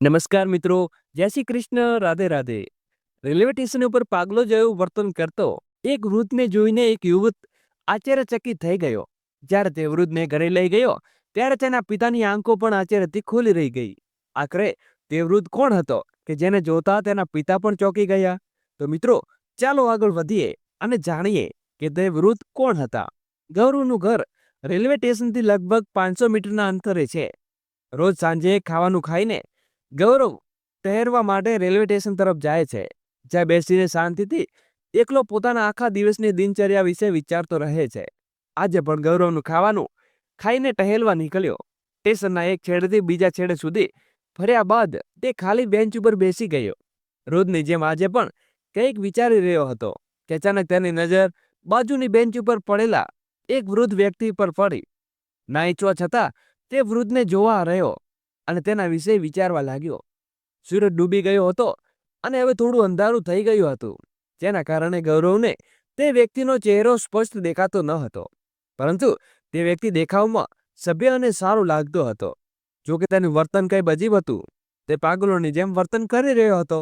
નમસ્કાર મિત્રો, જય શ્રી કૃષ્ણ, રાધે રાધે. રેલવે સ્ટેશન ઉપર પાગલો જેવું વર્તન કરતો એક વૃદ્ધને જોઈને એક યુવક આશ્ચર્યચકિત થઈ ગયો. જ્યારે તે વૃદ્ધને ઘરે લઈ ગયો ત્યારે તેના પિતાની આંખો પણ આશ્ચર્યથી ખુલી રહી ગઈ. આખરે તે વૃદ્ધ કોણ હતો કે જેને જોતા તેના પિતા પણ ચોંકી ગયા? તો મિત્રો, ચાલો આગળ વધીએ અને જાણીએ કે તે વૃદ્ધ કોણ હતા. ગૌરવનું ઘર રેલવે સ્ટેશનથી લગભગ 500 મીટરના અંતરે છે. રોજ સાંજે ખાવાનું ખાઈને ગૌરવ ટહેરવા માટે રેલવે સ્ટેશન તરફ જાય છે, જ્યાં બેસીને શાંતિથી એકલો પોતાના આખા દિવસની દિનચર્યા વિશે વિચારતો રહે છે. આજે પણ ગૌરવનું ખાવાનું ખાઈને ટહેલવા નીકળ્યો. સ્ટેશનના એક છેડેથી બીજા છેડે સુધી ફર્યા બાદ તે ખાલી બેન્ચ ઉપર બેસી ગયો. રોજની જેમ આજે પણ કંઈક વિચારી રહ્યો હતો કે અચાનક તેની નજર બાજુની બેન્ચ ઉપર પડેલા એક વૃદ્ધ વ્યક્તિ પર પડી. ના ઈચ્છવા છતાં તે વૃદ્ધને જોવા રહ્યો અને તેના વિશે વિચારવા લાગ્યો. સૂરજ ડૂબી ગયો હતો અને હવે થોડું અંધારું થઈ ગયું હતું, જેના કારણે ગૌરવને તે વ્યક્તિનો ચહેરો સ્પષ્ટ દેખાતો ન હતો. પરંતુ તે વ્યક્તિ દેખાવમાં સભ્ય અને સારું લાગતો હતો. જો કે તેનું વર્તન કંઈ અજીબ હતું. તે પાગલોની જેમ વર્તન કરી રહ્યો હતો.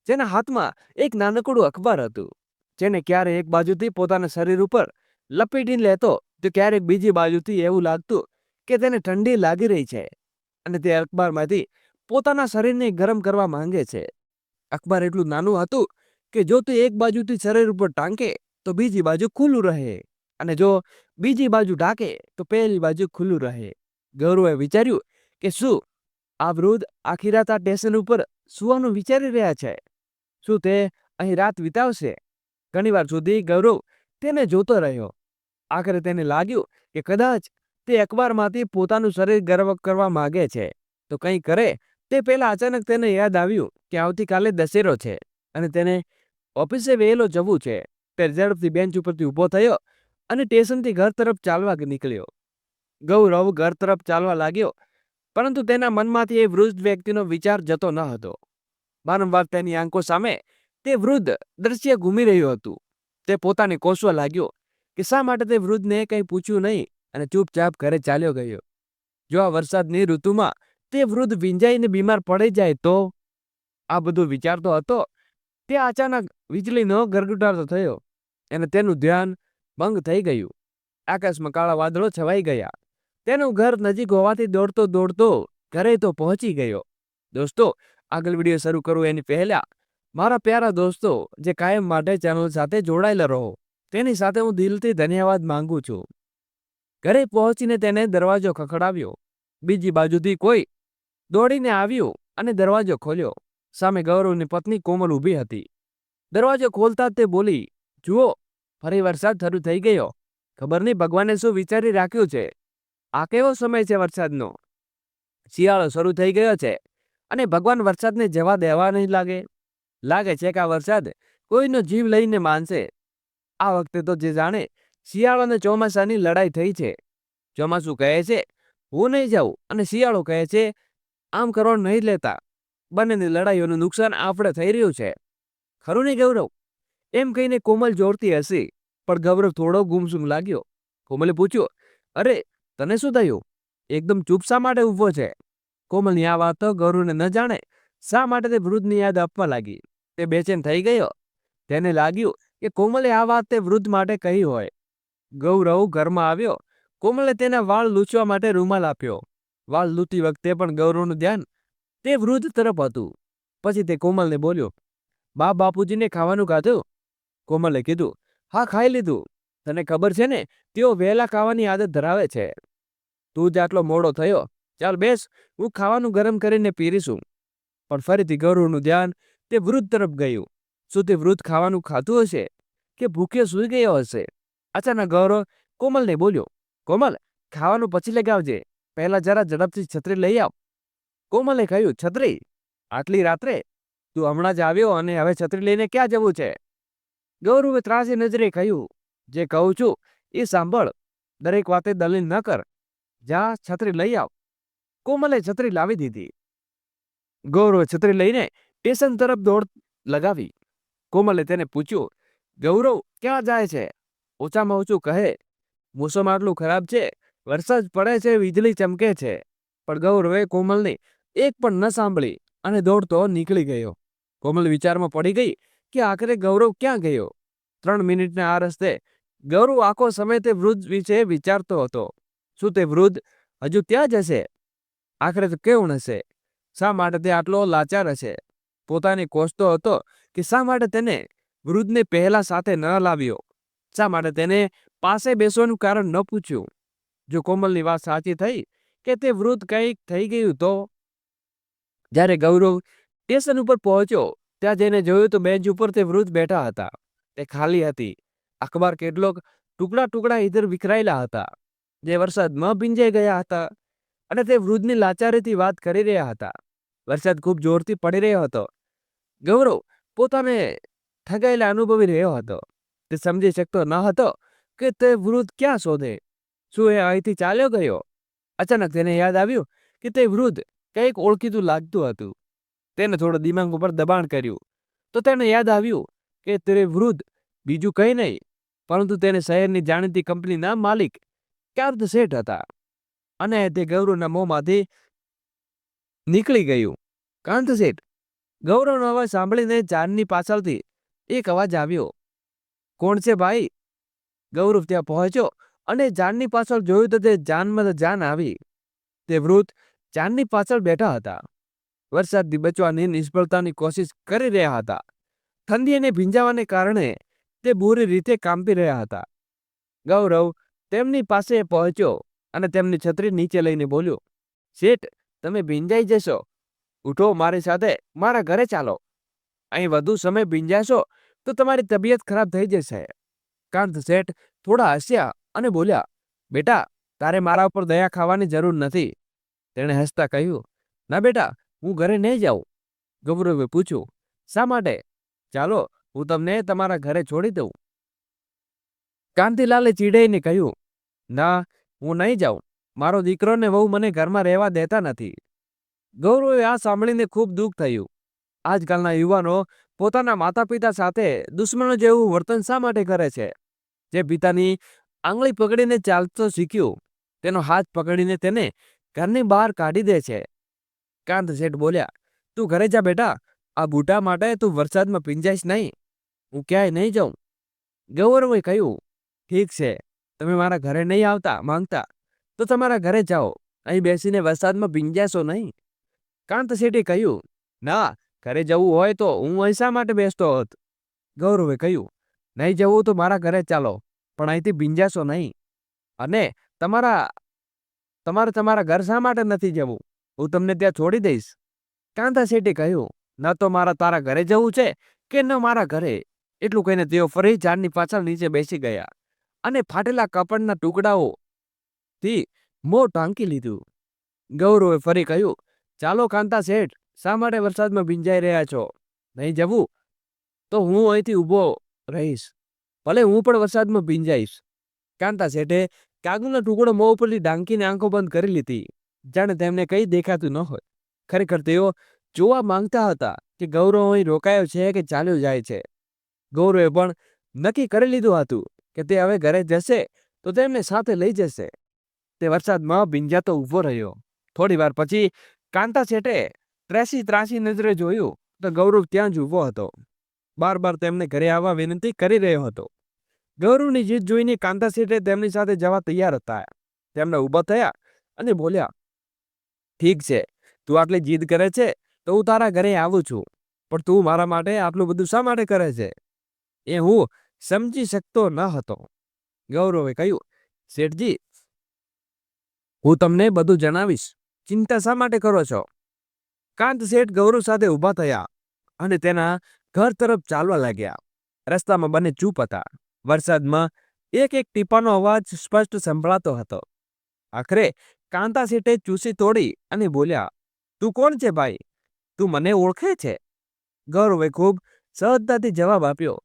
જેના હાથમાં એક નાનકડું અખબાર હતું, જેને ક્યારે એક બાજુથી પોતાના શરીર ઉપર લપેટીને લેતો તો ક્યારેક બીજી બાજુથી એવું લાગતું કે તેને ઠંડી લાગી રહી છે અને તે અખબારમાંથી પોતાના શરીરને ગરમ કરવા માંગે છે. અખબાર એટલું નાનું હતું કે જો તે એક બાજુથી શરીર ઉપર ટાંકે તો બીજી બાજુ ખુલ્લું રહે, અને જો બીજી બાજુ ઢાંકે તો પહેલી બાજુ ખુલ્લું રહે. ગૌરવે વિચાર્યું કે શું આ વૃદ્ધ આખી રાત આ સ્ટેશન ઉપર સુવાનું વિચારી રહ્યા છે? શું તે અહીં રાત વિતાવશે? ઘણીવાર સુધી ગૌરવ તેને જોતો રહ્યો. આખરે તેને લાગ્યું કે કદાચ તે અખબારમાંથી પોતાનું શરીર ગરમ કરવા માંગે છે. તો કંઈ કરે તે પહેલા અચાનક તેને યાદ આવ્યું કે આવતીકાલે દશેરો છે અને તેને ઓફિસે વહેલો જવું છે. તે ઝડપથી બેન્ચ ઉપરથી ઊભો થયો અને સ્ટેશનથી ઘર તરફ ચાલવા નીકળ્યો. ગૌરવ ઘર તરફ ચાલવા લાગ્યો, પરંતુ તેના મનમાંથી એ વૃદ્ધ વ્યક્તિનો વિચાર જતો ન હતો. વારંવાર તેની આંખો સામે તે વૃદ્ધ દ્રશ્ય ઘૂમી રહ્યું હતું. તે પોતાને કોસવા લાગ્યો કે શા માટે તે વૃદ્ધને કંઈ પૂછ્યું નહીં અને ચૂપચાપ ઘરે ચાલ્યો ગયો. જો આ વરસાદની ઋતુમાં તે વૃદ્ધ ભીંજાઈને બીમાર પડી જાય તો? આ બધું વિચારતો હતો તે અચાનક વીજળીનો ગરગડાટ થયો અને તેનું ધ્યાન ભંગ થઈ ગયું. આકાશમાં કાળા વાદળો છવાઈ ગયા. તેનું ઘર નજીક હોવાથી દોડતો દોડતો ઘરે તો પહોંચી ગયો. દોસ્તો, આગળ વિડીયો શરૂ કરું એની પહેલા મારા પ્યારા દોસ્તો જે કાયમ માટે ચેનલ સાથે જોડાયેલા રહો, તેની સાથે હું દિલથી ધન્યવાદ માંગુ છું. ઘરે પહોંચીને તેને દરવાજો ખખડાવ્યો. બીજી બાજુથી કોઈ દોડીને આવ્યું અને દરવાજો ખોલ્યો. સામે ગૌરવની પત્ની કોમલ ઊભી હતી. દરવાજો ખોલતા તે બોલી, જુઓ, ફરી વરસાદ શરૂ થઈ ગયો. ખબર નહીં ભગવાને શું વિચારી રાખ્યું છે. આ કેવો સમય છે વરસાદનો? શિયાળો શરૂ થઈ ગયો છે અને ભગવાન વરસાદને જવા દેવા નહીં લાગે. લાગે છે કે આ વરસાદ કોઈનો જીવ લઈને માનશે. આ વખતે તો જે જાણે શિયાળો અને ચોમાસાની લડાઈ થઈ છે. ચોમાસું કહે છે હું નહીં જાઉં અને શિયાળો કહે છે આમ કરવા નહીં લેતા. બંનેની લડાઈઓનું નુકસાન આપણે થઈ રહ્યું છે. ખરું નહીં ગૌરવ? એમ કહીને કોમલ જોરતી હસી, પણ ગૌરવ થોડો ગુમસુમ લાગ્યો. કોમલે પૂછ્યું, અરે તને શું થયું? એકદમ ચૂપ શા માટે ઊભો છે? કોમલની આ વાત તો ગૌરવને ન જાણે શા માટે તે વૃદ્ધની યાદ આપવા લાગી. તે બેચેન થઈ ગયો. તેને લાગ્યું કે કોમલે આ વાત તે વૃદ્ધ માટે કહી હોય. ગૌરવ ઘરમાં આવ્યો. કોમલે તેના વાળ લૂછવા માટે રૂમાલ આપ્યો. વાળ લૂંટી વખતે પણ ગૌરવનું ધ્યાન તે વૃદ્ધ તરફ હતું. પછી તે કોમલને બોલ્યો, બા બાપુજીને ખાવાનું ખાધું? કોમલે કીધું, હા, ખાઈ લીધું. તને ખબર છે ને તેઓ વહેલા ખાવાની આદત ધરાવે છે. તું જ આટલો મોડો થયો. ચાલ બેસ, હું ખાવાનું ગરમ કરીને પીરીશું. પણ ફરીથી ગૌરવનું ધ્યાન તે વૃદ્ધ તરફ ગયું. શું તે વૃદ્ધ ખાવાનું ખાતું હશે કે ભૂખ્યો સૂઈ ગયો હશે? અચાનક ગૌરવ કોમલને બોલ્યો, કોમલ, ખાવાનું પછી લગાવજે. પહેલા જરા ઝડપથી છત્રી લઈ આવ. કોમલે કહ્યું, છત્રી? આટલી રાત્રે? તું હમણાં જ આવ્યો અને હવે છત્રી લઈને ક્યાં જવું છે? ગૌરવે ત્રાસી નજરે કહ્યું, જે કહું છું એ સાંભળ. દરેક વાતે દલીલ ન કર. જા, છત્રી લઈ આવ. કોમલે છત્રી લાવી દીધી. ગૌરવે છત્રી લઈને સ્ટેશન તરફ દોડ લગાવી. કોમલે તેને પૂછ્યું, ગૌરવ ક્યાં જાય છે? ઓછામાં ઓછું કહે. મોસમ આટલું ખરાબ છે, વરસાદ પડે છે, વીજળી ચમકે છે. પણ ગૌરવે કોમલની એક પણ ન સાંભળી. અને દોડતો નીકળી ગયો. કોમલ વિચારમાં પડી ગઈ કે આખરે ગૌરવ ક્યાં ગયો. 3 મિનિટના આ રસ્તે ગૌરવ આખો સમય તે વૃદ્ધ વિશે વિચારતો હતો. શું તે વૃદ્ધ હજુ ત્યાં જ હશે? આખરે તો કેવું હશે? શા માટે તે આટલો લાચાર હશે? પોતાને કોસતો હતો કે શા માટે તેને વૃદ્ધને પહેલા સાથે ન લાવ્યો. શા માટે તેને પાસે બેસવાનું કારણ ન પૂછ્યું. જો કોમલની વાત સાચી થઈ કે તે વૃદ્ધ કંઈક થઈ ગયું તો. જ્યારે ગૌરવ સ્ટેશન ઉપર પહોંચ્યો ત્યાં જઈને જોયું તો બેન્ચ ઉપર તે વૃદ્ધ બેઠા હતા. તે ખાલી હતી. અખબાર કેટલોક ટુકડા ટુકડા ઇધર વિખરાયેલા હતા, જે વરસાદમાં ભીંજાઈ ગયા હતા, અને તે વૃદ્ધની લાચારીથી વાત કરી રહ્યા હતા. વરસાદ ખૂબ જોરથી પડી રહ્યો હતો. ગૌરવ પોતાને ઠગાયેલા અનુભવી રહ્યો હતો. તે સમજી શકતો ન હતો કે તે વૃદ્ધ ક્યાં શોધે. શું એ અહીંથી ચાલ્યો ગયો? અચાનક તેને યાદ આવ્યું કે તે વૃદ્ધ કંઈક ઓળખીતું લાગતું હતું. તેને થોડો દિમાગ ઉપર દબાણ કર્યું તો તેને યાદ આવ્યું કે તે વૃદ્ધ બીજું કંઈ નહીં પરંતુ તેને શહેરની જાણીતી કંપનીના માલિક કાંત શેઠ હતા. અને તે ગૌરવના મોંમાંથી નીકળી ગયું, કાંત શેઠ. ગૌરવનો અવાજ સાંભળીને જાનની પાછળથી એક અવાજ આવ્યો. કોણ છે ભાઈ? ગૌરવ ત્યાં પહોંચ્યો અને જાનની પાછળ જોયું તો તે જાનમાં જાન આવી. તે વૃદ્ધ જાનની પાછળ બેઠા હતા. વરસાદથી બચવાની નિષ્ફળતાની કોશિશ કરી રહ્યા હતા. ઠંડી અને ભીંજાવાને કારણે તે બુરી રીતે કાંપી રહ્યા હતા. ગૌરવ તેમની પાસે પહોંચ્યો અને તેમની છત્રી નીચે લઈને બોલ્યો, શેઠ, તમે ભીંજાઈ જશો. ઉઠો, મારી સાથે મારા ઘરે ચાલો. અહીં વધુ સમય ભીંજાશો તો તમારી તબિયત ખરાબ થઈ જશે. કાંત શેઠ થોડા હસ્યા અને બોલ્યા, બેટા, તારે મારા ઉપર દયા ખાવાની જરૂર નથી. તેણે હસતા કહ્યું, ના બેટા, હું ઘરે નહીં જાઉં. ગૌરવે પૂછ્યું, શા માટે? ચાલો, હું તમને તમારા ઘરે છોડી દઉં. કાંતિલાલે ચીડાઈને કહ્યું, ના, હું નહીં જાઉં. મારો દીકરો ને વહુ મને ઘરમાં રહેવા દેતા નથી. ગૌરવે આ સાંભળીને ખૂબ દુઃખ થયું. આજકાલના યુવાનો પોતાના માતા પિતા સાથે દુશ્મનો જેવું વર્તન શા માટે કરે છે? જે પિતાની આંગળી પકડીને ચાલતો શીખ્યું તેનો હાથ પકડીને તેને ઘરની બહાર કાઢી દે છે. કાંત શેઠ બોલ્યા, તું ઘરે જા બેટા. આ બૂટા માટે તું વરસાદમાં ભીંજાઈશ નહીં. હું ક્યાંય નહીં જાઉં. ગૌરવે કહ્યું, ઠીક છે, તમે મારા ઘરે નહીં આવતા માંગતા તો તમારા ઘરે જાઓ. અહીં બેસીને વરસાદમાં ભીંજાશો નહીં. કાંત શેઠે કહ્યું, ના, ઘરે જવું હોય તો હું અહીં શા માટે બેસતો હોત? ગૌરવે કહ્યું, નહીં જવું તો મારા ઘરે ચાલો, પણ અહીંથી ભીંજાશો નહીં. અને તમારે તમારા ઘર શા માટે નથી જવું? હું તમને ત્યાં છોડી દઈશ. કાંતા શેઠે કહ્યું, ન તો મારા તારા ઘરે જવું છે કે ન મારા ઘરે. એટલું કહીને તેઓ ફરી ઝાડની પાછળ નીચે બેસી ગયા અને ફાટેલા કાપડના ટુકડાઓથી મોં ઢાંકી લીધું. ગૌરવે ફરી કહ્યું, ચાલો કાંતા શેઠ, શા માટે વરસાદમાં ભીંજાઈ રહ્યા છો? નહીં જવું તો હું અહીંથી ઊભો રહીશ, ભલે હું પણ વરસાદમાં ભીંજાઈશ. કાંતા શેઠે કાગળનો ટુકડો મોં ઉપરથી ઢાંકીને આંખો બંધ કરી લીધી, જાણે તેમને કંઈ દેખાતું ન હોય. ખરેખર તેઓ જોવા માંગતા હતા કે ગૌરવ અહીં રોકાયો છે કે ચાલ્યો જાય છે. ગૌરવે પણ નક્કી કરી લીધું હતું કે તે હવે ઘરે જશે તો તેમને સાથે લઈ જશે. તે વરસાદમાં ભીંજાતો ઊભો રહ્યો. થોડી વાર પછી કાંતા શેઠે ત્રાસી નજરે જોયું તો ગૌરવ ત્યાં જ ઊભો હતો. બાર બાર તેમને ઘરે આવવા વિનંતી કરી રહ્યો હતો. ગૌરવની જીદ જોઈને કાંતા શેઠે તેમની સાથે જવા તૈયાર હતા. તેમને ઊભા થયા અને બોલ્યા, ઠીક છે, તું આટલી જીદ કરે છે તો હું તારા ઘરે આવું છું, પણ તું મારા માટે આટલું બધું શા માટે કરે છે? એ હું સમજી શકતો ન હતો. ગૌરવે કહ્યું, શેઠજી, હું તમને બધું જણાવીશ, ચિંતા શા માટે કરો છો? કાંત શેઠ ગૌરવ સાથે ઊભા થયા અને તેના ઘર તરફ ચાલવા લાગ્યા. રસ્તામાં બંને ચૂપ હતા. વરસાદમાં એક એક ટીપાનો અવાજ સ્પષ્ટ સંભળાતો હતો. આખરે કાંતા શેઠે ચૂસી તોડી અને બોલ્યા, તું કોણ છે ભાઈ? તું મને ઓળખે છે? ગૌરવે ખૂબ સહજતાથી જવાબ આપ્યો,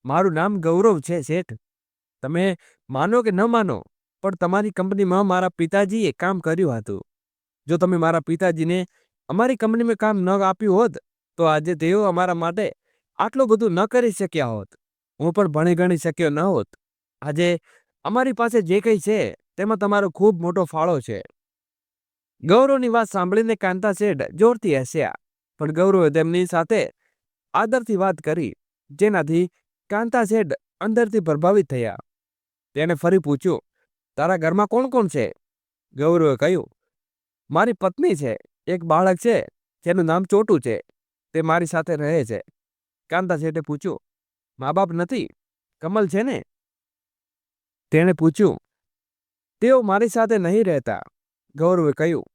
મારું નામ ગૌરવ છે શેઠ. તમે માનો કે ન માનો, પણ તમારી કંપનીમાં મારા પિતાજીએ કામ કર્યું હતું. જો તમે મારા પિતાજીને અમારી કંપનીમાં કામ ન આપ્યું હોત તો આજે તેઓ અમારા માટે આટલું બધું ન કરી શક્યા હોત. હું પણ ભણી ગણી શક્યો ન હોત. આજે અમારી પાસે જે કંઈ છે તેમાં તમારો ખૂબ મોટો ફાળો છે. ગૌરવની વાત સાંભળીને કાંતા શેઠ જોરથી હસ્યા. પણ ગૌરવે તેમની સાથે આદરથી વાત કરી, જેનાથી કાંતા શેઠ અંદરથી પ્રભાવિત થયા. તેને ફરી પૂછ્યું, તારા ઘરમાં કોણ કોણ છે? ગૌરવે કહ્યું, મારી પત્ની છે, એક બાળક છે જેનું નામ ચોટુ છે, તે મારી સાથે રહે છે. કાંતા શેઠે પૂછ્યું, મા બાપ નથી? કમલ છે ને? તેણે પૂછ્યું, તેઓ મારી સાથે નહીં રહેતા. ગૌરવે કહ્યું,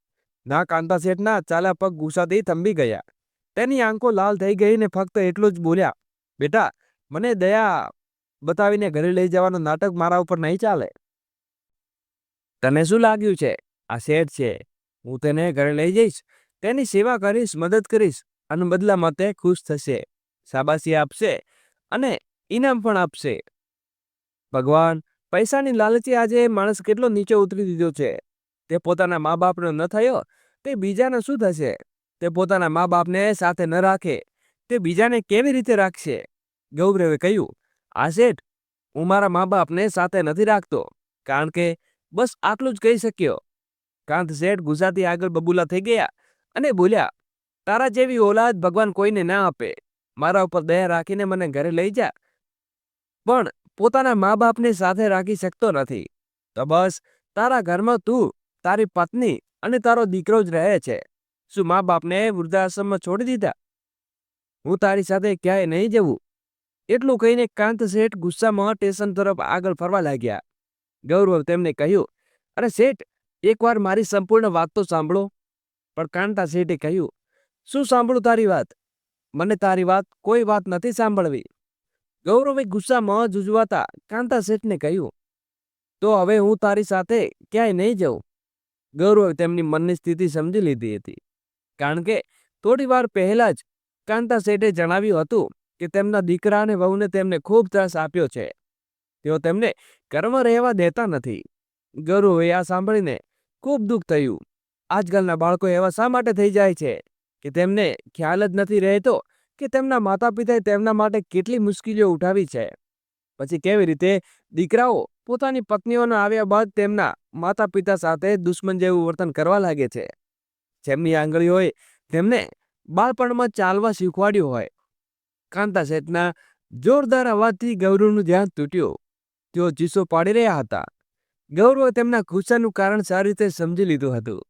ના કાંતા શેઠના ચાલ્યા પગ ગુસ્સાથી થંભી ગયા. તેની આંખો લાલ થઈ ગઈ ને ફક્ત એટલું જ બોલ્યા, બેટા, મને દયા બતાવીને ઘરે લઈ જવાનું નાટક મારા ઉપર નહીં ચાલે. તને શું લાગ્યું છે? આ શેઠ છે, હું તેને ઘરે લઈ જઈશ, તેની સેવા કરીશ, મદદ કરીશ અને બદલામાં તે ખુશ થશે, શાબાશી આપશે અને ઇનામ પણ આપશે. ભગવાન, પૈસાની લાલચે આજે માણસ કેટલો નીચે ઉતરી દીધો છે. તે પોતાના મા બાપનો ન થયો તે બીજાને શું થશે? તે પોતાના મા બાપને સાથે ન રાખે તે બીજાને કેવી રીતે રાખશે? ગૌરવે કહ્યું, આ શેઠ, હું મારા મા બાપને સાથે નથી રાખતો, કારણ કે બસ આટલું જ કહી શક્યો. કાંત શેઠ ગુસ્સાથી આગળ બબૂલા થઈ ગયા અને બોલ્યા, તારા જેવી ઓલાદ ભગવાન કોઈને ના આપે. મારા ઉપર દયા રાખીને મને ઘરે લઈ જા, પણ પોતાના મા બાપને સાથે રાખી શકતો નથી. તો બસ તારા ઘરમાં તું, તારી પત્ની અને તારો દીકરો જ રહે છે. શું મા બાપને વૃદ્ધાશ્રમમાં છોડી દીધા? હું તારી સાથે ક્યાંય નહીં જવું. એટલું કહીને કાંત શેઠ ગુસ્સામાં સ્ટેશન તરફ આગળ ફરવા લાગ્યા. ગૌરવ તેમને કહ્યું, અરે શેઠ, એકવાર મારી સંપૂર્ણ વાત તો સાંભળો. પણ કાંતા શેઠે કહ્યું, શું સાંભળું તારી વાત? મને તારી વાત કોઈ વાત નથી સાંભળવી. ગૌરવે ગુસ્સામાં જુજવાતા કાંતા શેઠને કહ્યું, તો હવે હું તારી સાથે ક્યાંય નહીં જાઉં. ગૌરવે તેમની મનની સ્થિતિ સમજી લીધી હતી, કારણ કે થોડી વાર પહેલા જ કાંતા શેઠે જણાવ્યું હતું કે તેમના દીકરા અને વહુને તેમને ખૂબ ત્રાસ આપ્યો છે. તેઓ તેમને ઘરમાં રહેવા દેતા નથી. ગૌરવે આ સાંભળીને ખૂબ દુઃખ થયું. આજકાલના બાળકો એવા શા માટે થઈ જાય છે કે તેમને ખ્યાલ જ નથી રહેતો કે તેમના માતા પિતાએ તેમના માટે કેટલી મુશ્કેલીઓ ઉઠાવી છે. પછી કેવી રીતે દીકરાઓ પોતાની પત્નીઓના આવ્યા બાદ તેમના માતા પિતા સાથે દુશ્મન જેવું વર્તન કરવા લાગે છે. જેમની આંગળીઓએ તેમને બાળપણમાં ચાલવા શીખવાડ્યું હોય. કાંતા શેઠના જોરદાર અવાજથી ગૌરવનું ધ્યાન તૂટ્યું. તેઓ ચીસો પાડી રહ્યા હતા. ગૌરવે તેમના ગુસ્સાનું કારણ સારી રીતે સમજી લીધું હતું.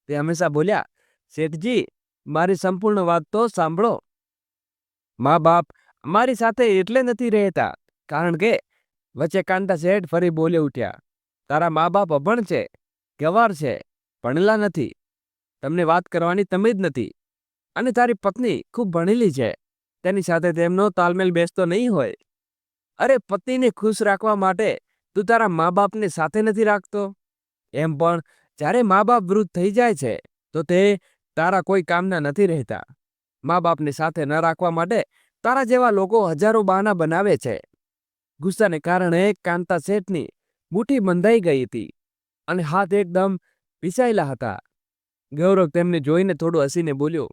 તે હંમેશા બોલ્યા, શેઠજી, મારી સંપૂર્ણ વાત તો સાંભળો. મા બાપ મારી સાથે એટલે નથી રહેતા કારણ કે વચ્ચે કાંતા શેઠ ફરી બોલી ઉઠ્યા, તારા મા બાપ અભણ છે, ગંવાર છે, ભણેલા નથી, તમને વાત કરવાની તમીજ નથી, અને તારી પત્ની ખૂબ ભણેલી છે, તેની સાથે તેમનો તાલમેલ બેસતો નહીં હોય. અરે, પત્નીને ખુશ રાખવા માટે તું તારા મા બાપને સાથે નથી રાખતો. એમ પણ જ્યારે મા બાપ વૃદ્ધ થઈ જાય છે તો તે તારા કોઈ કામના નથી રહેતા. મા બાપને સાથે ન રાખવા માટે તારા જેવા લોકો હજારો બહાના બનાવે છે. ગુસ્સાને કારણે કાંતા શેઠની મુઠ્ઠી બંધાઈ ગઈ હતી અને હાથ એકદમ પીસાયેલા હતા. ગૌરવ તેમને જોઈને થોડું હસીને બોલ્યો.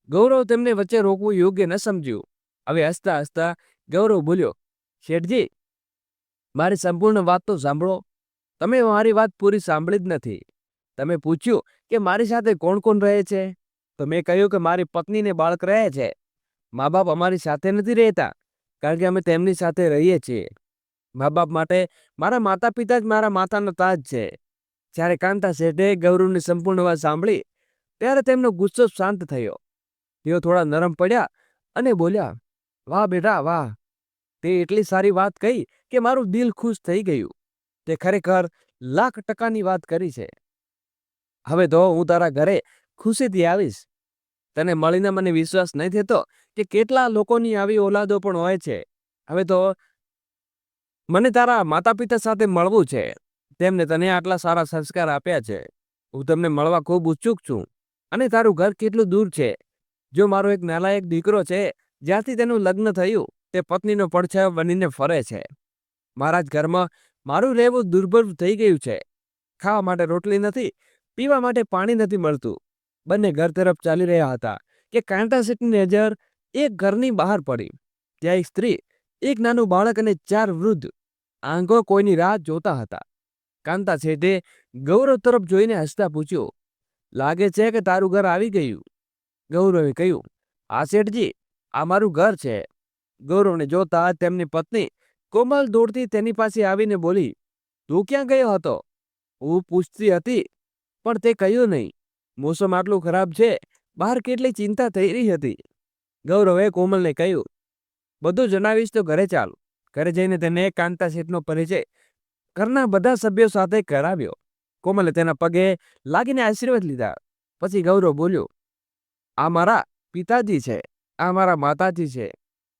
ગૌરવ તેમને વચ્ચે રોકવું યોગ્ય ન સમજ્યું. હવે હસતા હસતા ગૌરવ બોલ્યો, શેઠજી, મારી સંપૂર્ણ વાત તો સાંભળો. તમે મારી વાત પૂરી સાંભળી જ નથી. તમે પૂછ્યું કે મારી સાથે કોણ કોણ રહે છે, તો મેં કહ્યું કે મારી પત્ની ને બાળક રહે છે. મા બાપ અમારી સાથે નથી રહેતા કારણ કે અમે તેમની સાથે રહીએ છીએ. મા બાપ માટે મારા માતા પિતા જ મારા માથાનો તાજ છે. જ્યારે કાંતા શેઠે ગૌરવની સંપૂર્ણ વાત સાંભળી ત્યારે તેમનો ગુસ્સો શાંત થયો. તેઓ થોડા નરમ પડ્યા અને બોલ્યા, વાહ બેટા વાહ, તે એટલી સારી વાત કહી કે મારું દિલ ખુશ થઈ ગયું. તે ખરેખર %1,00,000ની વાત કરી છે. હવે તો હું તારા ઘરે ખુશીથી આવીશ. તને મળીને મને વિશ્વાસ નહીં થતો કે કેટલા લોકોની આવી ઓલાદો પણ હોય છે. હવે તો મને તારા માતા પિતા સાથે મળવું છે. તેમને તને આટલા સારા સંસ્કાર આપ્યા છે. હું તમને મળવા ખૂબ ઉત્સુક છું. અને તારું ઘર કેટલું દૂર છે. જો મારો એક નાલાયક દીકરો છે, જ્યાંથી તેનું લગ્ન થયું તે પત્નીનો પડછાયો બનીને ફરે છે. મારા જ ઘરમાં મારું રહેવું દુર્લભ થઈ ગયું છે. ખાવા માટે રોટલી નથી, પીવા માટે પાણી નથી મળતું. બંને ઘર તરફ ચાલી રહ્યા હતા કે કાંતા શેઠની નજર એક ઘરની બહાર પડી. ત્યાં એક સ્ત્રી, એક નાનું બાળક અને 4 વૃદ્ધ આંગો કોઈની રાહ જોતા હતા. કાંતા શેઠે ગૌરવ તરફ જોઈને હસતા પૂછ્યું, લાગે છે કે તારું ઘર આવી ગયું. ગૌરવે કહ્યું, આ શેઠજી, આ મારું ઘર છે. ગૌરવને જોતા તેમની પત્ની કોમલ દોડતી તેની પાસે આવીને બોલી, તું ક્યાં ગયો હતો? હું પૂછતી હતી પણ તે કહ્યું નહીં. મોસમ આટલું ખરાબ છે, બહાર કેટલી ચિંતા થઈ રહી હતી. ગૌરવે કોમલને કહ્યું, બધું જણાવીશ તો ઘરે ચાલ. ઘરે જઈને તેને કાંતા શેઠનો પરિચય ઘરના બધા સભ્યો સાથે કરાવ્યો. કોમલે તેના પગે લાગીને આશીર્વાદ લીધા. પછી ગૌરવ બોલ્યો, આ મારા પિતાજી છે, આ મારા માતાજી છે,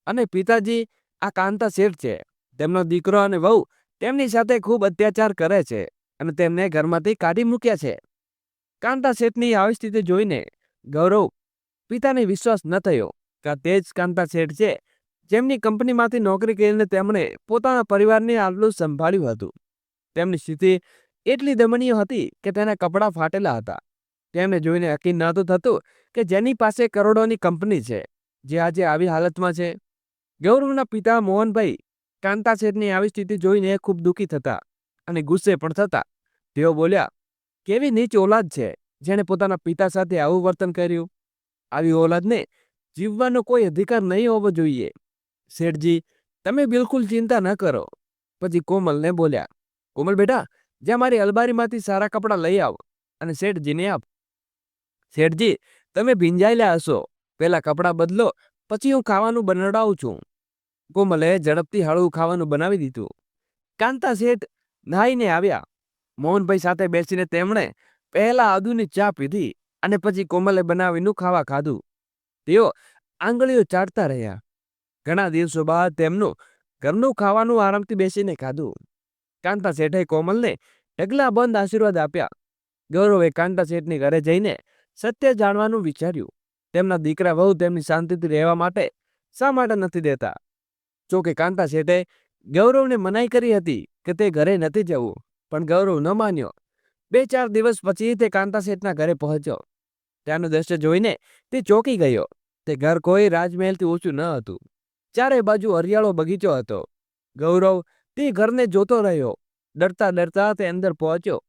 અને પિતાજી આ કાંતા શેઠ છે. તેમનો દીકરો અને વહુ તેમની સાથે ખૂબ અત્યાચાર કરે છે અને તેમને ઘરમાંથી કાઢી મૂક્યા છે. કાંતા શેઠની આવી સ્થિતિ જોઈને ગૌરવ પિતાને વિશ્વાસ ન થયો કે તે જ કાંતા શેઠ છે જેમની કંપનીમાંથી નોકરી કરીને તેમણે પોતાના પરિવારને આટલું સંભાળ્યું હતું. તેમની સ્થિતિ એટલી દમનીય હતી કે તેના કપડાં ફાટેલા હતા. તેમને જોઈને યકીન નહોતું થતું કે જેની પાસે કરોડોની કંપની છે, જે આજે આવી હાલતમાં છે. ગૌરવના પિતા મોહનભાઈ કાંતા શેઠની આવી સ્થિતિ જોઈને ખૂબ દુઃખી થતા અને ગુસ્સે પણ થતા. તેઓ બોલ્યા, કેવી નીચ ઓલાદ છે જેણે પોતાના પિતા સાથે આવું વર્તન કર્યું. આવી ઓલાદને જીવવાનો કોઈ અધિકાર નહીં હોવો જોઈએ. શેઠજી, તમે બિલકુલ ચિંતા ન કરો. પછી કોમલને બોલ્યા, કોમલ બેટા, જ્યાં મારી અલમારીમાંથી સારા કપડાં લઈ આવ અને શેઠજીને આપ. શેઠજી, તમે ભીંજાયેલા હશો, પહેલા કપડાં બદલો, પછી હું ખાવાનું બનાવડાવું છું. કોમલે ઝડપથી હળવું ખાવાનું બનાવી દીધું. કાંતા શેઠ નહાઈને આવ્યા. મોહનભાઈ સાથે બેસીને તેમણે પહેલા આદુની ચા પીધી અને પછી કોમલે બનાવીનું ખાવા ખાધું. તેઓ આંગળીઓ ચાટતા રહ્યા. ઘણા દિવસો બાદ તેમનું ઘરનું ખાવાનું આરામથી બેસીને ખાધું. કાંતા શેઠે કોમલને ઢગલા બંધ આશીર્વાદ આપ્યા. ગૌરવે કાંતા શેઠની ઘરે જઈને સત્ય જાણવાનું વિચાર્યું. તેમના દીકરા વહુ તેમની શાંતિથી રહેવા માટે શા માટે નથી દેતા? જોકે કાંતા શેઠે ગૌરવને મનાઈ કરી હતી કે તે ઘરે નથી જવું, પણ ગૌરવ ન માન્યો. 2-4 દિવસ પછી તે કાંતા શેઠના ઘરે પહોંચ્યો. ત્યાંનું દ્રશ્ય જોઈને તે ચોંકી ગયો. તે ઘર કોઈ રાજમહેલથી ઓછું ન હતું. ચારે બાજુ હરિયાળો બગીચો હતો. ગૌરવ તે ઘરને જોતો રહ્યો. ડરતા ડરતા તે અંદર પહોંચ્યો.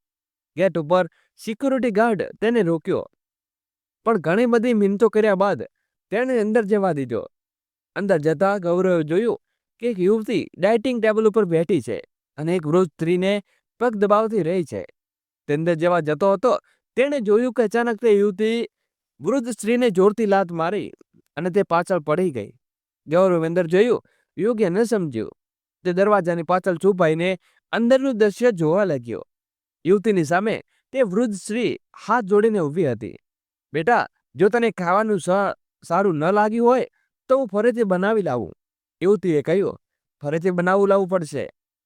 ગેટ ઉપર સિક્યુરિટી ગાર્ડ તેને રોક્યો, પણ ઘણી બધી મિન્નતો કર્યા બાદ તેણે અંદર જવા દીધો. અંદર જતા ગૌરવે જોયું કે એક યુવતી ડાઇનિંગ ટેબલ ઉપર બેઠી છે અને એક વૃદ્ધ સ્ત્રીને પગ દબાવતી રહી છે. તે અંદર જવા જતો હતો, તેણે જોયું કે અચાનક તે યુવતી વૃદ્ધ સ્ત્રીને જોરથી લાત મારી અને તે પાછળ પડી ગઈ. ગૌરવે અંદર જોયું, યોગ્ય ન સમજ્યું. તે દરવાજાની પાછળ છુપાઈને અંદરનું દ્રશ્ય જોવા લાગ્યો. યુવતીની સામે તે વૃદ્ધ સ્ત્રી હાથ જોડીને ઊભી હતી. બેટા, જો તને ખાવાનું સારું ન લાગ્યું હોય તો હું ફરીથી બનાવી લાવું. યુવતીએ કહ્યું, ફરીથી લાવવું પડશે.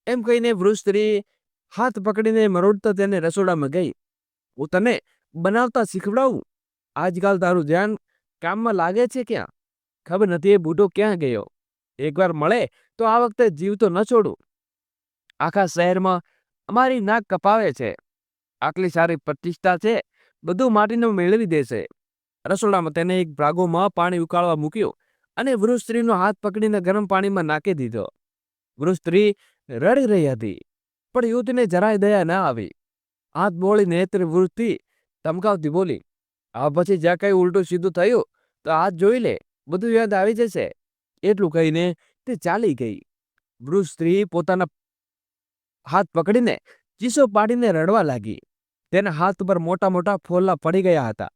એમ કહીને વૃદ્ધ સ્ત્રી હાથ પકડીને મરોડતા તેને રસોડામાં ગઈ. હું તને બનાવતા શીખવડાવું. આજકાલ તારું ધ્યાન કામમાં લાગે છે ક્યાં? ખબર નથી એ બુઢો ક્યાં ગયો. એકવાર મળે તો આ વખતે જીવતો ન છોડું. આખા શહેરમાં અમારી નાક કપાવે છે. આટલી સારી પ્રતિષ્ઠા છે, બધું માટીનું મેળવી દેશે. રસોડામાં તેને એક ભાગોમાં પાણી ઉકાળવા મૂક્યું અને વૃદ્ધ સ્ત્રીનો હાથ પકડીને ગરમ પાણીમાં નાખી દીધો. વૃદ્ધ સ્ત્રી રડી રહી હતી, પણ યુવતીને જરાય દયા ન આવી. હાથ બોળીને તે વૃદ્ધથી ધમકાવતી બોલી, આ પછી જ્યાં કઈ ઉલટું સીધું થયું તો હાથ જોઈ લે, બધું યાદ આવી જશે. એટલું કહીને તે ચાલી ગઈ. વૃદ્ધ સ્ત્રી પોતાના હાથ પકડીને ચીસો પાડીને રડવા લાગી. તેના હાથ પર મોટા મોટા ફોલ્લા પડી ગયા હતા.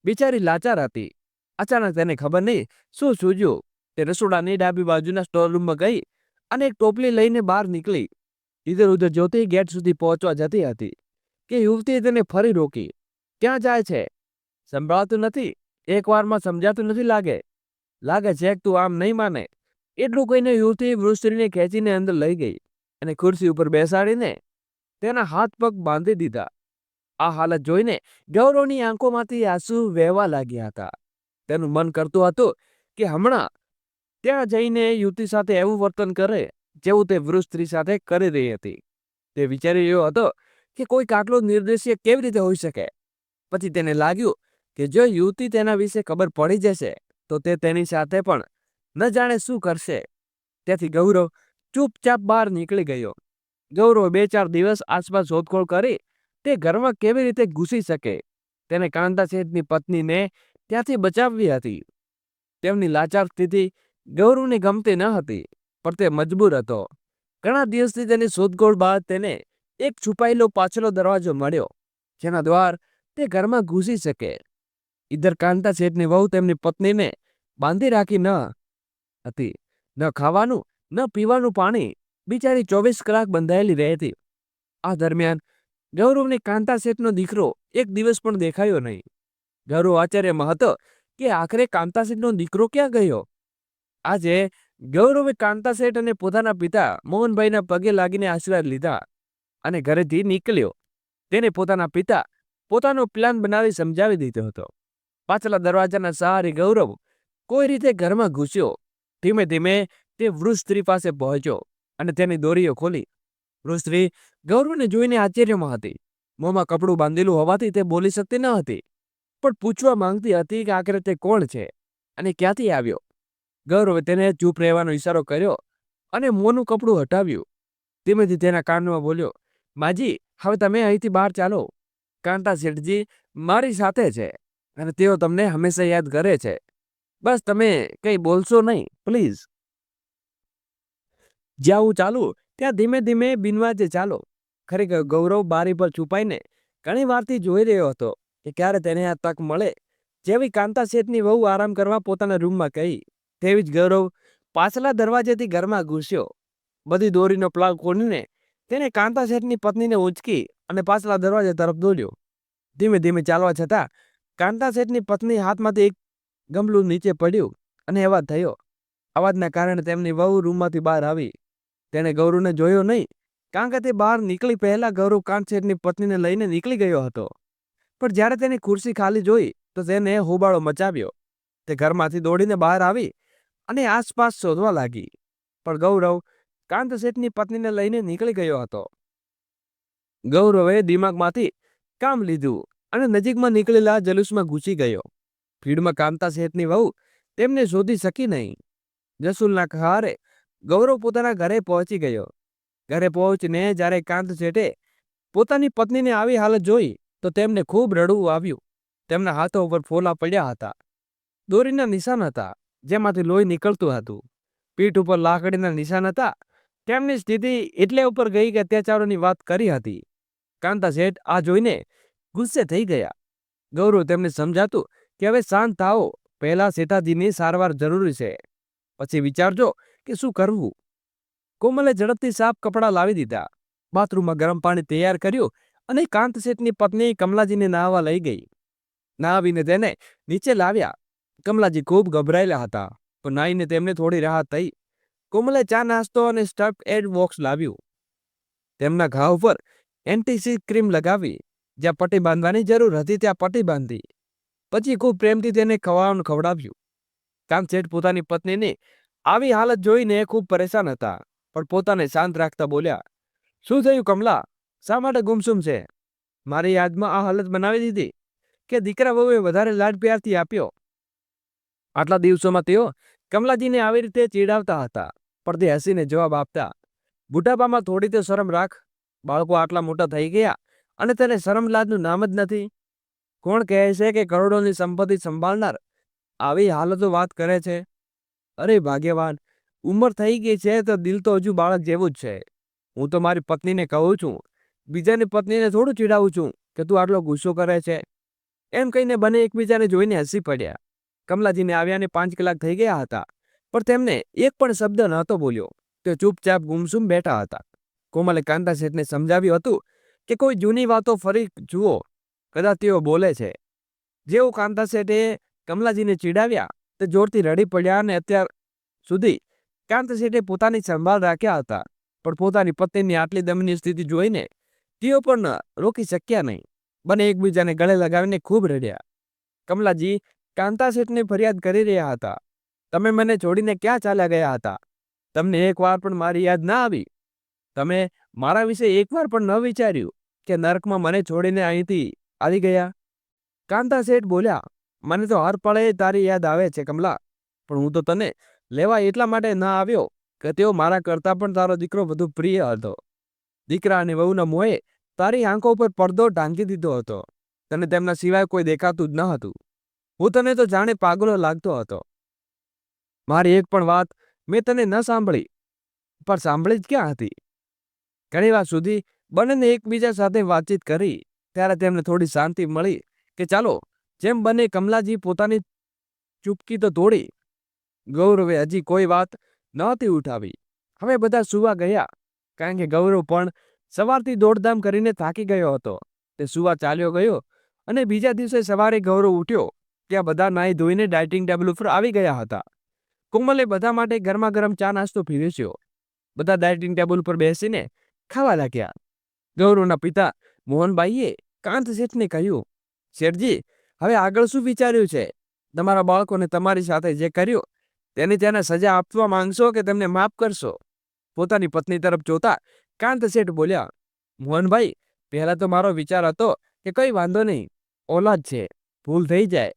બિચારી લાચાર હતી. અચાનક તેને ખબર નહીં શું સૂઝ્યું. તે રસોડાની ડાબી બાજુના સ્ટોર રૂમમાં ગઈ અને એક ટોપલી લઈને બહાર નીકળી. ઇધર ઉધર જોતી ગેટ સુધી પહોંચવા જતી હતી કે યુવતીએ તેને ફરી રોકી. ક્યાં જાય છે? સંભળાતું નથી? એકવારમાં સમજાતું નથી લાગે છે કે તું આમ નહીં માને. એટલું કહીને યુવતી વૃદ્ધ સ્ત્રીને ખેંચીને અંદર લઈ ગઈ અને ખુરશી ઉપર બેસાડીને તેના હાથ પગ બાંધી દીધા. આ હાલત જોઈને ગૌરવની આંખોમાંથી આંસુ વહેવા લાગ્યા હતા. તેનું મન કરતું હતું કે હમણાં ત્યાં જઈને યુવતી સાથે એવું વર્તન કરે જેવું તે વૃદ્ધ સ્ત્રી સાથે કરી રહી હતી. તે વિચારી રહ્યો હતો કે કોઈ આટલો નિર્દોષી કેવી રીતે હોઈ શકે. પછી તેને લાગ્યું કે જો યુવતી તેના વિશે ખબર પડી જશે તો તે તેની સાથે પણ ન જાણે શું કરશે. તેથી ગૌરવ ચૂપચાપ બહાર નીકળી ગયો. ગૌરવ 2-4 દિવસ આસપાસ શોધખોળ કરી તે ઘરમાં કેવી રીતે ઘૂસી શકે તેને કાંતા શેઠની પત્નીને ત્યાંથી બચાવવી હતી. તેમની લાચાર સ્થિતિ ગૌરવને ગમતી ન હતી, પણ તે મજબૂર હતો. ઘણા દિવસથી તેની શોધખોળ બાદ તેને એક છુપાયેલો પાછલો દરવાજો મળ્યો, જેના દ્વાર તે ઘરમાં ઘૂસી શકે. ઈધર કાંતા શેઠની વહુ તેમની પત્નીને બાંધી રાખી ન હતી. ન ખાવાનું ન પીવાનું પાણી, બિચારી 24 કલાક બંધાયેલી રહેતી. આ દરમિયાન ગૌરવને કાંતા શેઠનો દીકરો એક દિવસ પણ દેખાયો નહીં. ગૌરવ આશ્ચર્યમાં હતો કે આખરે કાંતા શેઠનો દીકરો ક્યાં ગયો. આજે ગૌરવે કાંતા શેઠ અને પોતાના પિતા મોહનભાઈના પગે લાગીને આશીર્વાદ લીધા અને ઘરેથી નીકળ્યો. તેને પોતાના પિતા પોતાનો પ્લાન બનાવી સમજાવી દીધો હતો. પાછલા દરવાજાના સહારે ગૌરવ કોઈ રીતે ઘરમાં ઘૂસ્યો. ધીમે ધીમે તે વૃદ્ધ સ્ત્રી પાસે પહોંચ્યો અને તેની દોરીઓ ખોલી. વૃદ્ધ સ્ત્રી ગૌરવને જોઈને આશ્ચર્યમાં હતી. મોંમાં કપડું બાંધેલું હોવાથી તે બોલી શકતી ન હતી, પણ પૂછવા માંગતી હતી કે આખરે તે કોણ છે અને ક્યાંથી આવ્યો. ગૌરવે તેને ચૂપ રહેવાનો ઈશારો કર્યો અને મોંનું કપડું હટાવ્યું. ધીમેથી તેના કાનમાં બોલ્યો, માજી, હવે તમે અહીંથી બહાર ચાલો. કાંતા શેઠજી મારી સાથે છે અને તેઓ તમને હંમેશા યાદ કરે છે. બસ તમે કંઈ બોલશો નહીં, પ્લીઝ. જ્યાં હું ચાલું ત્યાં ધીમે ધીમે બિનવાજે ચાલો. ખરેખર ગૌરવ બારી પર છુપાઈને ઘણી વારથી જોઈ રહ્યો હતો કે ક્યારે તેને આ તક મળે. જેવી કાંતા શેઠની વહુ આરામ કરવા પોતાના રૂમમાં કહી, તેવી જ ગૌરવ પાછલા દરવાજેથી ઘરમાં ઘૂસ્યો. બધી દોરીનો પ્લાગ ખોલીને તેને કાંતા શેઠની પત્નીને ઉંચકી અને પાછલા દરવાજા તરફ દોડ્યો. ધીમે ધીમે ચાલવા છતાં કાંતા શેઠની પત્ની હાથમાંથી એક ગમલું નીચે પડ્યું અને અવાજ થયો. અવાજના કારણે તેમની વહુ રૂમમાંથી બહાર આવી. તેણે ગૌરવને જોયો નહીં, કારણ કે તે બહાર નીકળી પહેલા ગૌરવ કાંતા શેઠની પત્નીને લઈને નીકળી ગયો હતો. પણ જ્યારે તેની ખુરશી ખાલી જોઈ તો તેને હોબાળો મચાવ્યો. તે ઘરમાંથી દોડીને બહાર આવી અને આસપાસ શોધવા લાગી, પણ ગૌરવ કાંતા શેઠની પત્નીને લઈને નીકળી ગયો હતો. ગૌરવે દિમાગમાંથી કામ લીધું અને નજીકમાં નીકળેલા જલુસમાં ઘૂસી ગયો. ભીડમાં કાંતા શેઠની વહુ તેમને શોધી શકી નહીં. જસુલના સહારે ગૌરવ પોતાના ઘરે પહોંચી ગયો. ઘરે પહોંચીને જ્યારે કાંતા શેઠે પોતાની પત્નીને આવી હાલત જોઈ તો તેમને ખૂબ રડવું આવ્યું. તેમના હાથો ઉપર ફોલા પડ્યા હતા. દોરીના નિશાન હતા જેમાંથી લોહી નીકળતું હતું. પીઠ ઉપર લાકડીના નિશાન હતા. તેમની સ્થિતિ એટલે ઉપર ગઈ કે અત્યાચારોની વાત કરી હતી. કાંતા શેઠ આ જોઈને ગુસ્સે થઈ ગયા. ગૌરવ તેમને સમજાતું કે હવે શાંત થાઓ, પહેલા શેઠાજીની સારવાર જરૂરી છે, પછી વિચારજો કે શું કરવું. કોમલે ઝડપથી સાફ કપડાં લાવી દીધા. બાથરૂમમાં ગરમ પાણી તૈયાર કર્યું અને કાંતા શેઠની પત્ની કમલાજીને નાહવા લઈ ગઈ. નાવીને તેને નીચે લાવ્યા. કમલાજી ખૂબ ગભરાયેલા હતા, પણ નાહીને તેમને થોડી રાહત થઈ. કોમલે ચા નાસ્તો અને સ્ટફ એડ બોક્સ લાવ્યું. તેમના ઘા ઉપર એન્ટીસિડ ક્રીમ લગાવી. જ્યાં પટ્ટી બાંધવાની જરૂર હતી ત્યાં પટ્ટી બાંધી. પછી ખૂબ પ્રેમથી તેને ખાવાનું ખવડાવ્યું. કાંતા શેઠ પોતાની પત્નીની આવી હાલત જોઈને ખૂબ પરેશાન હતા, પણ પોતાને શાંત રાખતા બોલ્યા, શું થયું કમલા? શા માટે ગુમસુમ છે? મારી યાદમાં આ હાલત બનાવી દીધી કે દીકરા વહુએ વધારે લાડ પ્યારથી આપ્યો? આટલા દિવસોમાં તેઓ કમલાજીને આવી રીતે ચીડાવતા હતા, પણ તે હસીને જવાબ આપતા, બુઢાપામાં થોડી તો શરમ રાખ. બાળકો આટલા મોટા થઈ ગયા અને તેને શરમ લાજનું નામ જ નથી. કોણ કહે છે કે કરોડોની સંપત્તિ સંભાળનાર આવી હાલતો વાત કરે છે? અરે ભાગ્યવાન, ઉંમર થઈ ગઈ છે તો દિલ તો હજુ બાળક જેવું જ છે. હું તો મારી પત્નીને કહું છું, બીજાની પત્નીને થોડું ચીડાવું છું કે તું આટલો ગુસ્સો કરે છે. એમ કહીને બંને એકબીજાને જોઈને હસી પડ્યા. કમલાજીને આવ્યાને 5 કલાક થઈ ગયા હતા, પણ તેમને એક પણ શબ્દ નહોતો બોલ્યો. તે ચૂપચાપ ગુમસુમ બેઠા હતા. કોમલે કાંતા શેઠને સમજાવ્યું હતું કે કોઈ જૂની વાતો ફરી જુઓ, કદાચ તેઓ બોલે છે. જેવું કાંતા શેઠે કમલાજીને ચીડાવ્યા તે જોરથી રડી પડ્યા અને અત્યાર સુધી કાંતા શેઠે પોતાની સંભાળ રાખ્યા હતા, પણ પોતાની પત્નીની આટલી દમની સ્થિતિ જોઈને તેઓ પણ રોકી શક્યા નહીં. બંને એકબીજાને ગળે લગાવીને ખૂબ રડ્યા. કમલાજી કાંતા શેઠને ફરિયાદ કરી રહ્યા હતા, તમે મને છોડીને ક્યાં ચાલ્યા ગયા હતા? તમને એકવાર પણ મારી યાદ ના આવી? તમે મારા વિશે એકવાર પણ ન વિચાર્યું કે નરકમાં મને છોડીને અહીંથી આવી ગયા? કાંતા શેઠ બોલ્યા, મને તો હર પળે તારી યાદ આવે છે કમલા, પણ હું તો તને લેવા એટલા માટે ના આવ્યો કે તેઓ મારા કરતાં પણ તારો દીકરો વધુ પ્રિય હતો. દીકરા અને વહુના મોહે તારી આંખો પર પડદો ઢાંકી દીધો હતો. તને તેમના સિવાય કોઈ દેખાતું જ ન હતું. હું તને તો જાણે પાગલો લાગતો હતો. મારી એક પણ વાત મેં તને ન સાંભળી, પણ સાંભળી જ ક્યાં હતી. ઘણી વાર સુધી બંનેને એકબીજા સાથે વાતચીત કરી ત્યારે તેમને થોડી શાંતિ મળી કે ચાલો જેમ બને કમલાજી પોતાની ચૂપકી તો તોડી. ગૌરવે હજી કોઈ વાત નહોતી ઉઠાવી. હવે બધા સુવા ગયા, કારણ કે ગૌરવ પણ સવારથી દોડધામ કરીને થાકી ગયો હતો. તે સુવા ચાલ્યો ગયો અને બીજા દિવસે સવારે ગૌરવ ઉઠ્યો ત્યાં બધા નાહી ધોઈને ડાઇનિંગ ટેબલ ઉપર આવી ગયા હતા. કોમલે બધા માટે ગરમા ગરમ ચા નાસ્તો પીરસ્યો. બધા ડાઇનિંગ ટેબલ ઉપર બેસીને ખાવા લાગ્યા. ગૌરવના પિતા મોહનભાઈએ કાંત શેઠને કહ્યું, શેઠજી, હવે આગળ શું વિચાર્યું છે? તમારા બાળકોને તમારી સાથે જે કર્યું તેની તેને સજા આપવા માંગશો કે તેમને માફ કરશો? પોતાની પત્ની તરફ જોતા કાંત શેઠ બોલ્યા, મોહનભાઈ, પહેલા તો મારો વિચાર હતો કે કઈ વાંધો નહીં, ઓલાદ છે, ભૂલ થઈ જાય,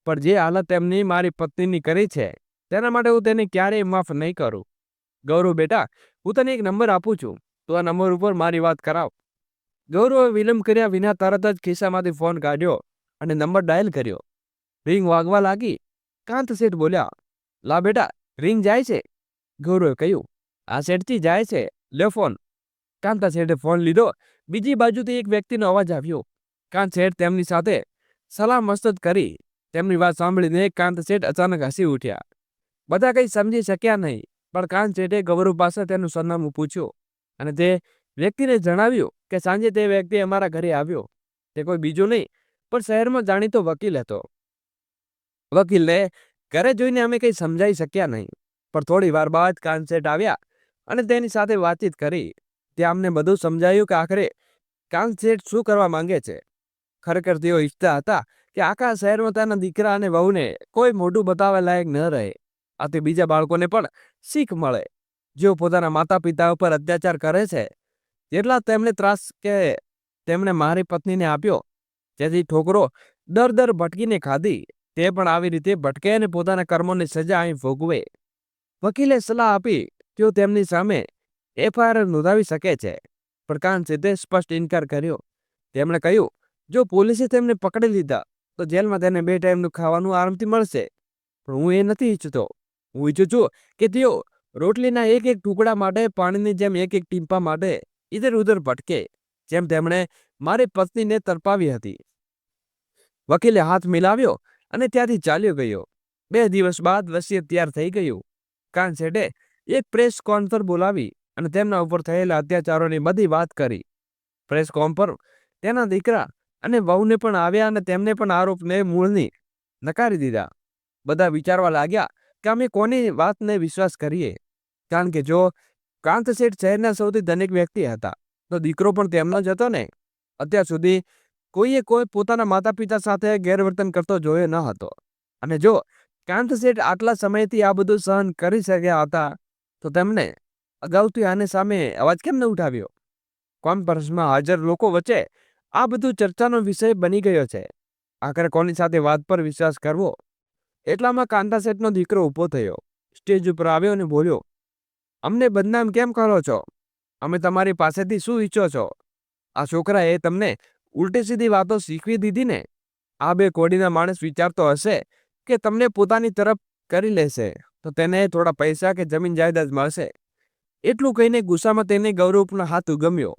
પણ જે હાલત એમની મારી પત્નીની કરી છે તેના માટે હું તેને ક્યારેય માફ નહીં કરું. ગૌરવ બેટા, હું તને એક નંબર આપું છું, તો આ નંબર ઉપર મારી વાત કરાવ. ગૌરવે વિલંબ કર્યા વિના તરત જ ખિસ્સામાંથી ફોન કાઢ્યો અને નંબર ડાયલ કર્યો. રિંગ વાગવા લાગી. કાંત શેઠ બોલ્યા, લા બેટા, રિંગ જાય છે. ગૌરવે કહ્યું, આ શેઠજી જાય છે, લ્યો ફોન. કાંતા શેઠે ફોન લીધો. બીજી બાજુથી એક વ્યક્તિનો અવાજ આવ્યો. કાંત શેઠ તેમની સાથે સલામ મસ્તક કરી. તેમની વાત સાંભળીને કાંત શેઠ અચાનક હસી ઉઠ્યા. બધા કંઈ સમજી શક્યા નહીં, પણ કાંત શેઠે ગૌરવ પાસે તેનું સરનામું પૂછ્યું અને તે વ્યક્તિને જણાવ્યું કે સાંજે તે વ્યક્તિ અમારા ઘરે આવ્યો. તે કોઈ બીજો નહીં પણ શહેરમાં જાણીતો વકીલ હતો. વકીલને ઘરે જોઈને અમે કંઈ સમજાઈ શક્યા નહીં, પણ થોડી વાર બાદ કાંત શેઠ આવ્યા અને તેની સાથે વાતચીત કરી. ત્યાં અમને બધું સમજાયું કે આખરે કાંત શેઠ શું કરવા માંગે છે. ખરેખર તેઓ ઈચ્છતા હતા કે આખા શહેરમાં તેના દીકરા અને વહુને કોઈ મોઢું બતાવવા લાયક ન રહે. આથી બીજા બાળકોને પણ શીખ મળે. જેઓ પોતાના માતા પિતા ઉપર અત્યાચાર કરે છે જેટલા તેમને ત્રાસ કે તેમણે મારી પત્નીને આપ્યો, જેથી ઠોકરો દર ભટકીને ખાધી, તે પણ આવી રીતે ભટકે અને પોતાના કર્મોની સજા અહીં ભોગવે. વકીલે સલાહ આપી તેઓ તેમની સામે એફઆઈઆર નોંધાવી શકે છે, પણ કાંત શેઠે સ્પષ્ટ ઇનકાર કર્યો. તેમણે કહ્યું, જો પોલીસે તેમને પકડી લીધા તો જેલમાં તેને 2 ટાઈમનું ખાવાનું આરામથી મળશે, પણ હું એ નથી ઈચ્છતો. હું ઈચ્છું છું કે તેઓ રોટલીના એક એક ટુકડા માટે, પાણીની જેમ એક એક ટીમ્પા માટે ઇધર ઉધર ભટકે, જેમ તેમણે મારી પત્નીને તડપાવી હતી. વકીલે હાથ મિલાવ્યો અને ત્યાંથી ચાલ્યો ગયો. 2 દિવસ બાદ વસિયત તૈયાર થઈ ગયું. કાંત શેઠે એક પ્રેસ કોન્ફરન્સ બોલાવી અને તેમના ઉપર થયેલા અત્યાચારોની બધી વાત કરી. પ્રેસ કોન્ફરન્સ તેના દીકરા અને વહુને પણ આવ્યા અને તેમને પણ આરોપને મૂળની નકારી દીધા. બધા વિચારવા લાગ્યા કે અમે કોની વાતને વિશ્વાસ કરીએ, કારણ કે જો કાંત શેઠ શહેરના સૌથી ધનિક વ્યક્તિ હતા તો દીકરો પણ તેમનો જ હતો ને. અત્યાર સુધી કોઈએ કોઈ પોતાના માતા પિતા સાથે ગેરવર્તન કરતો જોયો ન હતો, અને જો કાંત શેઠ આટલા સમયથી આ બધું સહન કરી શક્યા હતા તો તેમને અગાઉથી આને સામે અવાજ કેમ ન ઉઠાવ્યો? કોન્ફરન્સમાં હાજર લોકો વચ્ચે આ બધું ચર્ચાનો વિષય બની ગયો છે. આખરે કોની સાથે વાત પર વિશ્વાસ કરવો? એટલામાં કાંતા શેઠનો દીકરો ઊભો થયો, સ્ટેજ ઉપર આવ્યો અને બોલ્યો, અમને બદનામ કેમ કરો છો? અમે તમારી પાસેથી શું ઈચ્છો છો? આ છોકરાએ તમને ઉલટી સીધી વાતો શીખવી દીધી ને? આ 2 કોડીના માણસ વિચારતો હશે કે તમને પોતાની તરફ કરી લેશે તો તેને થોડા પૈસા કે જમીન જાયદાદ મળશે. એટલું કહીને ગુસ્સામાં તેને ગૌરવ ઉપરનો હાથ ઉગમ્યો.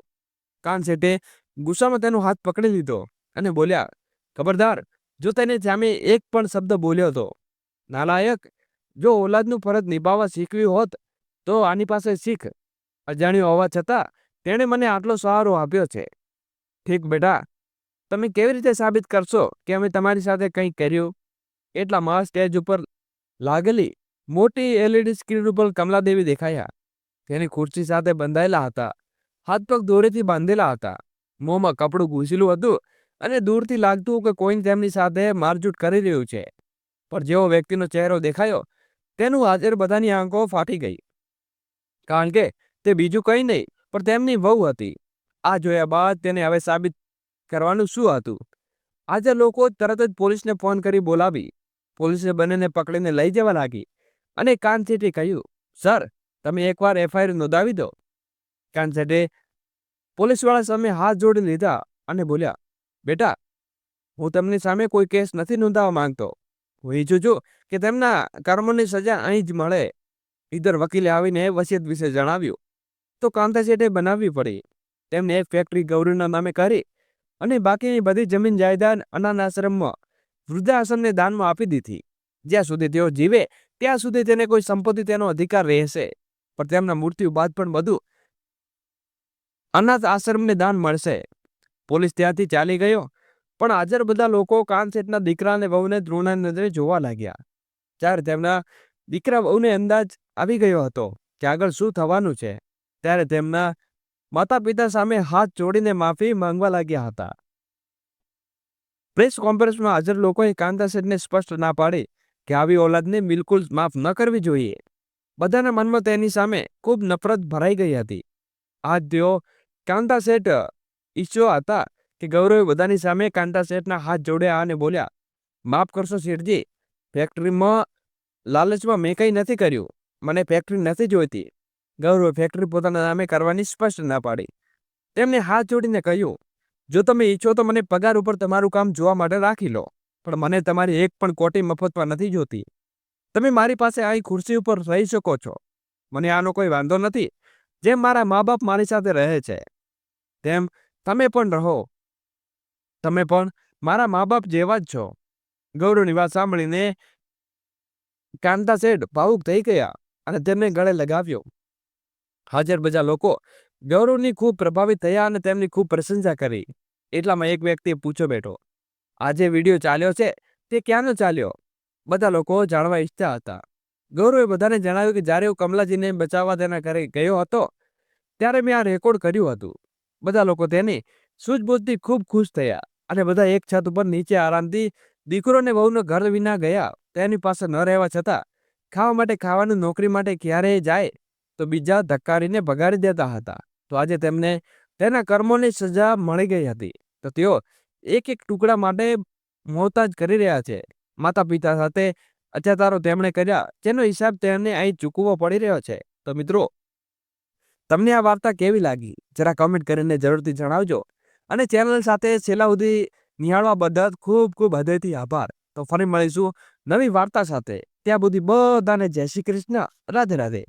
કાંત શેઠે ગુસ્સામાં તેનો હાથ પકડી લીધો અને બોલ્યા, ખબરદાર, જો તેને સામે એક પણ શબ્દ બોલ્યો તો. નાલાયક, જો ઓલાદનું ફરજ નિભાવવા શીખવી હોત તો આની પાસે શીખ. અજાણ્યો હોવા છતાં તેણે મને આટલો સહારો આપ્યો છે. ઠીક બેટા, તમે કેવી રીતે સાબિત કરશો કે અમે તમારી સાથે કંઈ કર્યું? એટલામાં સ્ટેજ ઉપર લાગેલી મોટી LED સ્ક્રીન ઉપર કમલાદેવી દેખાયા. તેની ખુરશી સાથે બંધાયેલા હતા. હાથ પગ દોરીથી બાંધેલા હતા. મોંમાં કપડું ઘૂસેલું હતું અને દૂરથી લાગતું કે કોઈ તેમની સાથે મારઝૂટ કરી રહ્યું છે. પણ જેવો વ્યક્તિનો ચહેરો દેખાયો તેનું હાજર બધાની આંખો ફાટી ગઈ, કારણ કે તે બીજું કંઈ નહીં પણ તેમની વહુ હતી. આ જોયા બાદ તેને હવે સાબિત કરવાનું શું હતું? આજે લોકો તરત જ પોલીસને ફોન કરી બોલાવી. પોલીસે બંનેને પકડીને લઈ જવા લાગી અને કાંત શેઠે કહ્યું, સર, તમે એકવાર એફઆઈઆર નોંધાવી દો. કાંત શેઠે પોલીસવાળા સામે હાથ જોડી લીધા અને બોલ્યા, બેટા, હું તેમની સામે કોઈ કેસ નથી નોંધાવવા માંગતો. હું ઈચ્છું છું કે તેમના કર્મોની સજા અહીં જ મળે. ઈધર વકીલે આવીને વસિયત વિશે જણાવ્યું તો કાંતા શેઠે બનાવવી પડી. તેમને એક ફેક્ટરી ગૌરીના નામે કરી અને બાકીની બધી જમીન જાયદાદ અનાથ આશ્રમમાં વૃદ્ધાશ્રમને દાનમાં આપી દીધી. જ્યાં સુધી તેઓ જીવે ત્યાં સુધી તેને કોઈ સંપત્તિ તેનો અધિકાર રહેશે, પણ તેમના મૃત્યુ બાદ પણ બધું અનાથ આશ્રમને દાન મળશે. પોલીસ ત્યાંથી ચાલી ગયો, પણ હાજર બધા લોકો કાન શેઠના દીકરા અને વહુને દ્રોણા નજરે જોવા લાગ્યા. જ્યારે તેમના દીકરા વહુને અંદાજ આવી ગયો હતો કે આગળ શું થવાનું છે, ત્યારે તેમના માતા પિતા સામે હાથ જોડીને માફી માંગવા લાગ્યા હતા. પ્રેસ કોન્ફરન્સમાં હાજર લોકોએ કાંતા શેઠને સ્પષ્ટ ના પાડી કે આવી ઓલાદને બિલકુલ માફ ન કરવી જોઈએ. બધાના મનમાં તેની સામે ખૂબ નફરત ભરાઈ ગઈ હતી. આજ તેઓ કાંતા શેઠ ઈચ્છો હતા કે ગૌરવે બધાની સામે કાંતા શેઠના હાથ જોડ્યા અને બોલ્યા, માફ કરશો શેઠજી, ફેક્ટરીમાં લાલચમાં મેં કંઈ નથી કર્યું, મને ફેક્ટરી નથી જોઈતી. ગૌરવે ફેક્ટરી પોતાના નામે કરવાની સ્પષ્ટ ના પાડી. તેમને હાથ જોડીને કહ્યું, જો તમે ઈચ્છો તો મને પગાર ઉપર તમારું કામ જોવા માટે રાખી લો, પણ મને તમારી એક પણ કોટી મફતમાં નથી જોતી. તમે મારી પાસે અહીં ખુરશી ઉપર રહી શકો છો, મને આનો કોઈ વાંધો નથી. જેમ મારા મા બાપ મારી સાથે રહે છે તેમ તમે પણ રહો. તમે પણ મારા મા બાપ જેવા જ છો. ગૌરવની વાત સાંભળીને કાંતા શેઠ ભાવુક થઈ ગયા અને તેમને ગળે લગાવ્યો. હાજર બધા લોકો ગૌરવની ખૂબ પ્રભાવિત થયા અને તેમની ખૂબ પ્રશંસા કરી. એટલામાં એક વ્યક્તિએ પૂછો બેઠો, આ જે વિડીયો ચાલ્યો છે તે ક્યાંનો ચાલ્યો? બધા લોકો જાણવા ઈચ્છતા હતા. ગૌરવે બધાને જણાવ્યું કે જ્યારે હું કમલાજીને બચાવવા તેના ઘરે ગયો હતો ત્યારે મેં આ રેકોર્ડ કર્યું હતું. બધા લોકો તેની સૂઝબૂછથી ખૂબ ખુશ થયા અને બધા એક છત ઉપર નીચે આરામથી દીકરો ને વહુનો ઘર વિના ગયા તેની પાસે ન રહેવા છતાં ખાવા માટે ખાવાનું, નોકરી માટે ક્યારેય જાય તો બીજા ધક્કારીને ભગાડી દેતા હતા. તો આજે તેમને તેના કર્મોની સજા મળી ગઈ હતી, તો તેઓ એક એક ટુકડા માટે મોહતાજ કરી રહ્યા છે. માતા પિતા સાથે અત્યાચારો તેમણે કર્યા જેનો હિસાબ તેમને અહીં ચૂકવવો પડી રહ્યો છે. તો મિત્રો, તમને આ વાર્તા કેવી લાગી જરા કમેન્ટ કરીને જરૂરથી જણાવજો. અને ચેનલ સાથે છેલ્લા સુધી નિહાળવા બદલ ખૂબ ખૂબ હૃદયથી આભાર. તો ફરી મળીશું નવી વાર્તા સાથે. ત્યાં સુધી બધાને જય શ્રી કૃષ્ણ, રાધે રાધે.